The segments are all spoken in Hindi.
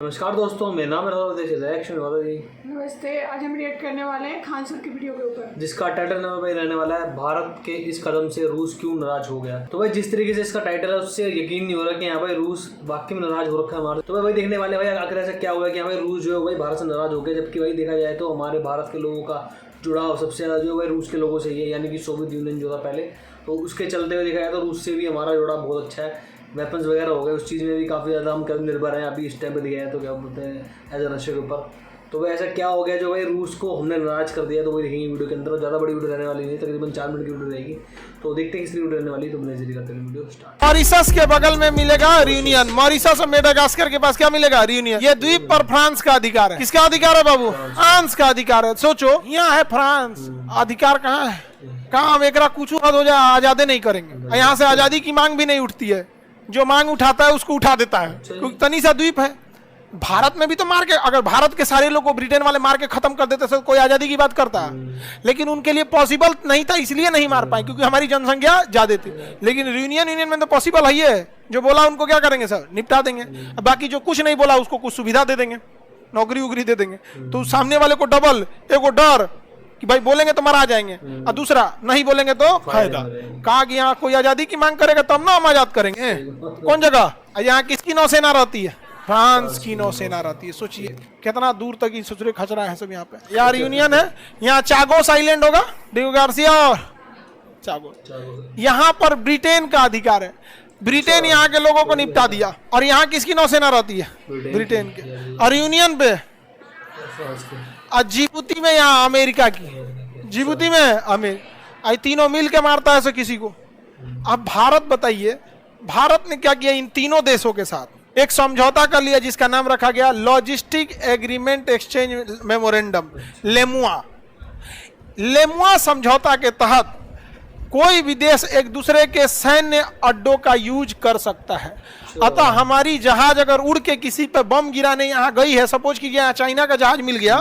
नमस्कार दोस्तों, मेरा नाम है नमस्ते। आज हम रिएक्ट करने वाले हैं खान सर की वीडियो के ऊपर, जिसका टाइटल नाम भाई रहने वाला है भारत के इस कदम से रूस क्यों नाराज हो गया। तो भाई जिस तरीके से इसका टाइटल है उससे यकीन नहीं हो रहा कि यहाँ भाई रूस वाकई में नाराज हो रखा है हमारे। तो भाई देखने वाले भाई आखिर ऐसा क्या हुआ कि भाई रूस जो है भाई भारत से नाराज हो गया, जबकि भाई देखा जाए तो हमारे भारत के लोगों का जुड़ाव सबसे ज़्यादा जो भाई रूस के लोगों से ही है, यानी कि सोवियत यूनियन जो था पहले, तो उसके चलते हुए देखा जाए तो रूस से भी हमारा जुड़ाव बहुत अच्छा है। वेपन्स वगैरह हो गए, उस चीज़ में भी काफ़ी ज़्यादा हम निर्भर हैं अभी इस टाइम पे दिया है। तो क्या बोलते हैं एज ए रशिया के ऊपर। तो भाई ऐसा क्या हो गया जो भाई रूस को हमने नाराज कर दिया, तो वही देखेंगे वीडियो के अंदर। और ज़्यादा बड़ी वीडियो रहने वाली नहीं, तकरीबन 4 मिनट की वीडियो रहेगी। तो देखते हैं किस वीडियो रहने वाली। तो मैंने जल्दी करते हैं वीडियो स्टार्ट। मॉरिशस के बगल में मिलेगा रियूनियन। मॉरिशस और मेडागास्कर के पास क्या मिलेगा? रियूनियन। ये द्वीप पर फ्रांस का अधिकार है। किसका अधिकार है बाबू? फ्रांस का अधिकार है। सोचो, यहाँ है फ्रांस, अधिकार कहाँ है? कहाँ हम एक कुछ हो जाए आजादी नहीं करेंगे। यहाँ से आजादी की मांग भी नहीं उठती है, जो मांग उठाता है उसको उठा देता है, क्योंकि तनी सा द्वीप है। भारत में भी तो मार के, अगर भारत के सारे लोग को ब्रिटेन वाले मार के खत्म कर देते तो कोई आजादी की बात करता है, लेकिन उनके लिए पॉसिबल नहीं था, इसलिए नहीं मार पाए क्योंकि हमारी जनसंख्या ज्यादा थी। लेकिन यूनियन में तो पॉसिबल है। ये जो बोला उनको क्या करेंगे सर? निपटा देंगे। बाकी जो कुछ नहीं बोला उसको कुछ सुविधा दे देंगे, नौकरी उगरी दे देंगे। तो सामने वाले को डबल, एक को डर कि भाई बोलेंगे तो मरा जाएंगे, और दूसरा नहीं बोलेंगे तो फायदा। कहा कि यहाँ कोई आजादी की मांग करेगा तब ना हम आजाद करेंगे। कौन जगह? यहाँ किसकी नौसेना रहती है? फ्रांस की नौसेना रहती है। सोचिए कितना दूर तक ये सुचरे खचरा है सब। यहाँ पे यार यूनियन है, यहाँ चागोस आइलैंड होगा, डियो गार्सिया और चागोस। यहाँ पर ब्रिटेन का अधिकार है। ब्रिटेन यहाँ के लोगों को निपटा दिया। और यहाँ किसकी नौसेना रहती है? ब्रिटेन के। और यूनियन पे और जिबूती में यहाँ अमेरिका की, जिबूती में अमेरिका। तीनों मिल के मारता है किसी को। अब भारत बताइए, भारत ने क्या किया इन तीनों देशों के साथ? एक समझौता कर लिया जिसका नाम रखा गया लॉजिस्टिक एग्रीमेंट एक्सचेंज मेमोरेंडम, लेमुआ। लेमुआ समझौता के तहत कोई भी देश एक दूसरे के सैन्य अड्डों का यूज कर सकता है। अतः हमारी जहाज अगर उड़ के किसी पे बम गिराने यहाँ गई है, सपोज कि यहाँ चाइना का जहाज मिल गया,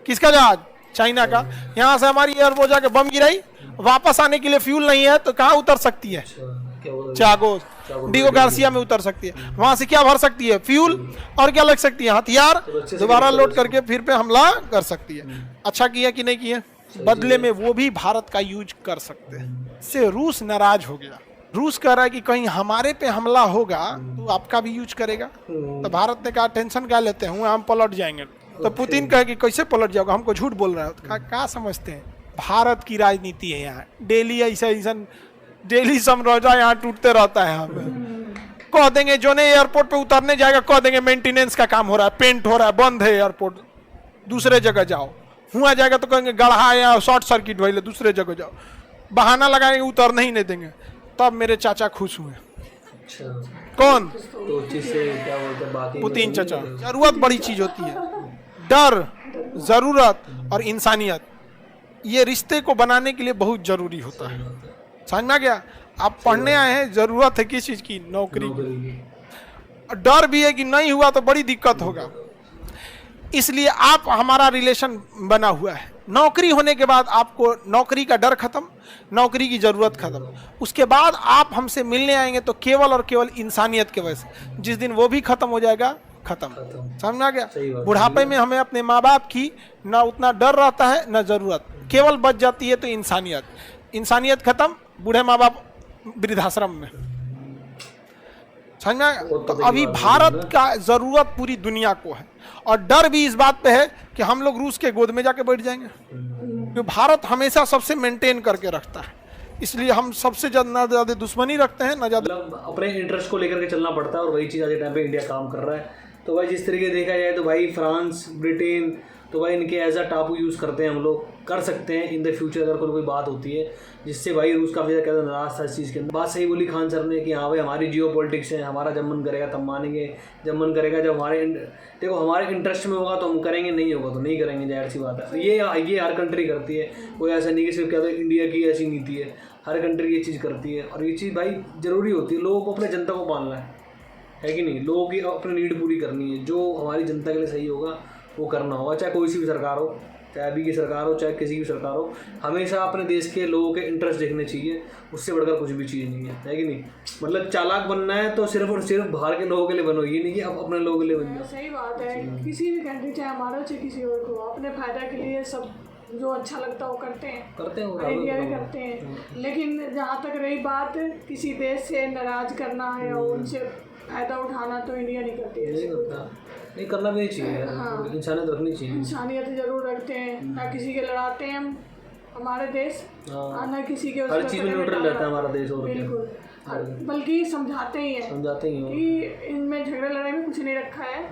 किसका जहाज? चाइना का। यहाँ से हमारी एयरपोर्ट जाके बम गिराई, वापस आने के लिए फ्यूल नहीं है तो कहाँ उतर सकती है? चागोस, डियो गार्सिया में उतर सकती है। वहां से क्या भर सकती है? फ्यूल। और क्या लग सकती है? हथियार। दोबारा लोड करके फिर पे हमला कर सकती है। अच्छा किया कि नहीं किया? बदले में वो भी भारत का यूज कर सकते हैं। से रूस नाराज हो गया। रूस कह रहा है कि कहीं हमारे पे हमला होगा तो आपका भी यूज करेगा। तो भारत ने कहा टेंशन क्या लेते हैं, हम पलट जाएंगे। तो पुतिन कहे कि कैसे पलट जाओगे, हमको झूठ बोल रहा है। तो क्या समझते हैं? भारत की राजनीति है यहाँ। डेली ऐसा डेली समझौता यहाँ टूटते रहता है। यहाँ पे कह देंगे जो नहीं एयरपोर्ट पे उतरने जाएगा, कह देंगे मेंटेनेंस का काम हो रहा है, पेंट हो रहा है, बंद है एयरपोर्ट, दूसरे जगह जाओ। हुआ जाएगा तो कहेंगे गढ़ा या शॉर्ट सर्किट भइले, दूसरे जगह जाओ। बहाना लगाएंगे, उतरने ही नहीं देंगे। तब मेरे चाचा खुश हुए। कौन? तो से क्या बोलते हैं बाकी पुतिन चाचा। जरूरत बड़ी चीज होती है। डर, जरूरत और इंसानियत, ये रिश्ते को बनाने के लिए बहुत जरूरी होता है। समझ में गया? आप पढ़ने आए हैं, जरूरत है किस चीज की? नौकरी की। डर भी है कि नहीं हुआ तो बड़ी दिक्कत होगा, इसलिए आप हमारा रिलेशन बना हुआ है। नौकरी होने के बाद आपको नौकरी का डर खत्म, नौकरी की जरूरत खत्म। उसके बाद आप हमसे मिलने आएंगे तो केवल और केवल इंसानियत के वजह से। जिस दिन वो भी खत्म हो जाएगा, खत्म। समझ में आ गया? बुढ़ापे में हमें अपने माँ बाप की ना उतना डर रहता है ना जरूरत, केवल बच जाती है तो इंसानियत। इंसानियत खत्म, बूढ़े माँ बाप वृद्धाश्रम में। समझ में? तो अभी भारत का जरूरत पूरी दुनिया को है, और डर भी इस बात पे है कि हम लोग रूस के गोद में जाके बैठ जाएंगे, क्योंकि भारत हमेशा सबसे मेंटेन करके रखता है। इसलिए हम सबसे ज्यादा दुश्मनी रखते हैं, ना ज्यादा अपने इंटरेस्ट को लेकर के चलना पड़ता है। और वही चीज़ आज के टाइम पे इंडिया काम कर रहा है। तो भाई जिस तरीके देखा जाए तो भाई फ्रांस, ब्रिटेन, तो भाई इनके एज अ टापू यूज़ करते हैं। हम लोग कर सकते हैं इन द फ्यूचर अगर कोई बात होती है, जिससे भाई रूस काफ़ी ज़्यादा नाराज था इस चीज़ के अंदर। बात सही बोली खान सर ने कि हाँ भाई हमारी जियो पॉलिटिक्स है, हमारा जब मन करेगा तब मानेंगे, जब मन करेगा जब हमारे इंटरेस्ट में होगा तो हम करेंगे, नहीं होगा तो नहीं करेंगे, जाहिर सी बात है। ये हर कंट्री करती है, कोई ऐसा नहीं कि सिर्फ क्या तो इंडिया की ऐसी नीति है, हर कंट्री ये चीज़ करती है। और ये चीज़ भाई ज़रूरी होती है, लोगों को अपने जनता को पालना है कि नहीं? लोगों की अपनी नीड पूरी करनी है, जो हमारी जनता के लिए सही होगा वो करना होगा, चाहे कोई सी भी सरकार हो। चाहे अभी की सरकार हो चाहे किसी की सरकार हो, हमेशा अपने देश के लोगों के इंटरेस्ट देखने चाहिए, उससे बढ़कर कुछ भी चीज़ नहीं है कि नहीं। मतलब चालाक बनना है तो सिर्फ और सिर्फ बाहर के लोगों के लिए बनो, ये नहीं कि आप अपने लोगों के लिए बन जाओ। सही बात है, किसी भी कंट्री चाहे हमारा चाहे किसी और को, अपने फायदा के लिए सब जो अच्छा लगता है वो करते हैं वो आइडिया भी करते हैं। लेकिन जहाँ तक रही बात किसी देश से नाराज करना है या उनसे फायदा उठाना, तो इंडिया नहीं करती है। नहीं करना भी नहीं चाहिए, इंसानियत रखनी चाहिए। इंसानियत जरूर रखते हैं, ना किसी के लड़ाते हैं हम, हमारे देश ना किसी के हर चीज़ में न्यूट्रल रहता है हमारा देश। और बिल्कुल, बल्कि समझाते ही हैं कि इनमें झगड़ा लड़ाई में कुछ नहीं रखा है,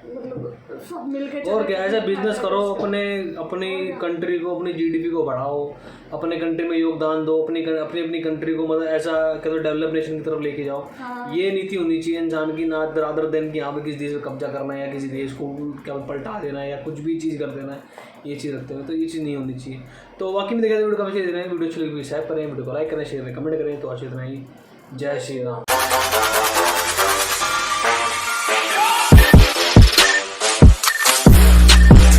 मतलब सब मिलके और क्या ऐसा बिजनेस करो, अपनी कंट्री को, अपनी जीडीपी को बढ़ाओ, अपने कंट्री में योगदान दो, अपनी कंट्री को मतलब ऐसा कहते डेवलप नेशन की तरफ लेके जाओ। ये नीति होनी चाहिए इंसान की, ना अदर देन कि यहाँ पे किसी देश पे कब्जा करना है या किसी देश को क्या पलटा देना है या कुछ भी चीज़ कर देना है, ये चीज़ रखते हुए तो ये चीज़ नहीं होनी चाहिए। तो बाकी में देखा वीडियो काफ़ी दे रहे हैं, वीडियो अच्छी लगी शेयर करें, वीडियो को लाइक करें, शेयर करें, कमेंट करें। तो अच्छी तरह ही जय श्री राम।